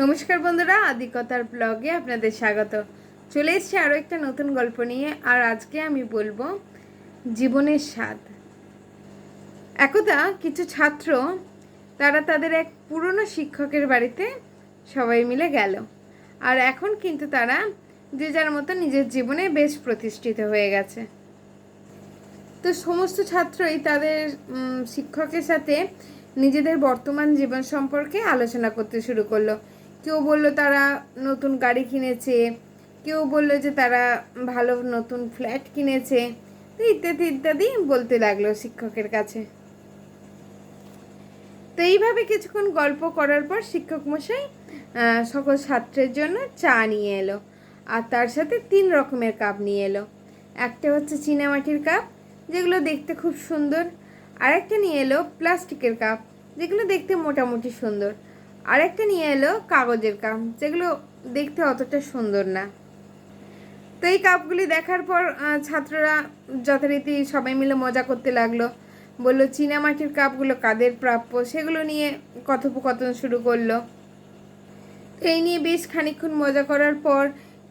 নমস্কার বন্ধুরা, আদিকতার ব্লগে আপনাদের স্বাগত। চলে এসেছি আরও একটা নতুন গল্প নিয়ে। আর আজকে আমি বলবো জীবনের স্বাদ। একদা কিছু ছাত্র তারা তাদের এক পুরনো শিক্ষকের বাড়িতে সবাই মিলে গেল। আর এখন কিন্তু তারা যে যার মতো নিজের জীবনে বেশ প্রতিষ্ঠিত হয়ে গেছে। তো সমস্ত ছাত্রই তাদের শিক্ষকের সাথে নিজেদের বর্তমান জীবন সম্পর্কে আলোচনা করতে শুরু করলো। কেউ বলল তারা নতুন গাড়ি কিনেছে, কেউ বলল যে তারা ভালো নতুন ফ্ল্যাট কিনেছে, তো ইত্যাদি ইত্যাদি বলতে লাগলো শিক্ষকের কাছে। তো এইভাবে কিছুক্ষণ গল্প করার পর শিক্ষক মশাই সকল ছাত্রের জন্য চা নিয়ে এলো, আর তার সাথে 3 রকমের কাপ নিয়ে এলো। একটা হচ্ছে চীনামাটির কাপ, যেগুলো দেখতে খুব সুন্দর। আরেকটা নিয়ে এলো প্লাস্টিকের কাপ, যেগুলো দেখতে মোটামুটি সুন্দর। আরেকটা নিয়ে এলো কাগজের কাপ, যেগুলো দেখতে অতটা সুন্দর না। তো এই কাপগুলি দেখার পর ছাত্ররা যথারীতি সবাই মিলে মজা করতে লাগলো। বললো চীনামাটির কাপগুলো কাদের প্রাপ্য, সেগুলো নিয়ে কথোপকথন শুরু করলো। তো এই নিয়ে বেশ খানিকক্ষণ মজা করার পর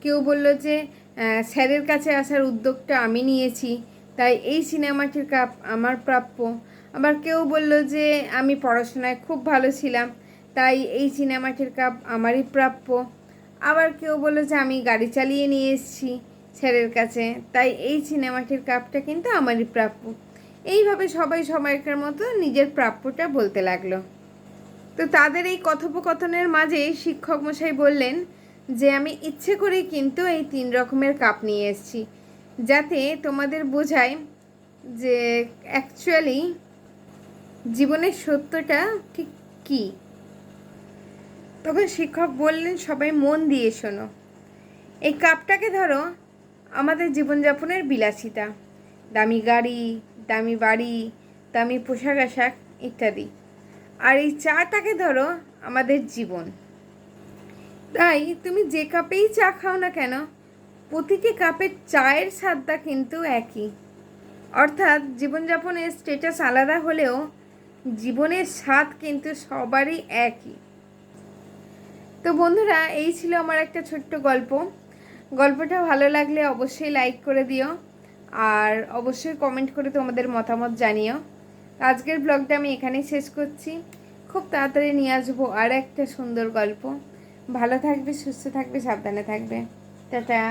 কেউ বলল যে স্যারের কাছে আসার উদ্যোগটা আমি নিয়েছি, তাই এই চীনামাটির কাপ আমার প্রাপ্য। আবার কেউ বলল যে আমি পড়াশোনায় খুব ভালো ছিলাম, তাই এই চীনামাটির কাপ আমারই প্রাপ্য। আবার কেউ বলল যে আমি গাড়ি চালিয়ে নিয়ে এসেছি স্যারের কাছে, তাই এই চীনামাটির কাপটা কিন্তু আমারই প্রাপ্য। এইভাবে সবাই সবাইকার মতো নিজের প্রাপ্যটা বলতে লাগলো। তো তাদের এই কথোপকথনের মাঝেই শিক্ষক মশাই বললেন যে আমি ইচ্ছে করেই কিন্তু এই 3 রকমের কাপ নিয়ে এসেছি, যাতে তোমাদের বোঝায় যে অ্যাকচুয়ালি জীবনের সত্যটা ঠিক কী। তখন শিক্ষক বললেন, সবাই মন দিয়ে শোনো। এই কাপটাকে ধরো আমাদের জীবনযাপনের বিলাসিতা, দামি গাড়ি, দামি বাড়ি, দামি পোশাক আশাক ইত্যাদি। আর এই চাটাকে ধরো আমাদের জীবন। তাই তুমি যে কাপেই চা খাও না কেন, প্রতিটি কাপের চায়ের স্বাদটা কিন্তু একই। অর্থাৎ জীবনযাপনের স্ট্যাটাস আলাদা হলেও জীবনের স্বাদ কিন্তু সবারই একই। তো বন্ধুরা, এই ছিল আমার একটা ছোট্ট গল্প। গল্পটা ভালো লাগলে অবশ্যই লাইক করে দিও, আর অবশ্যই কমেন্ট করে তোমাদের মতামত জানিও। আজকের ব্লগটা আমি এখানেই শেষ করছি। খুব তাড়াতাড়ি নিয়ে আসবো আর একটা সুন্দর গল্প। ভালো থাকবে, সুস্থ থাকবে, সাবধানে থাকবে। টাটা।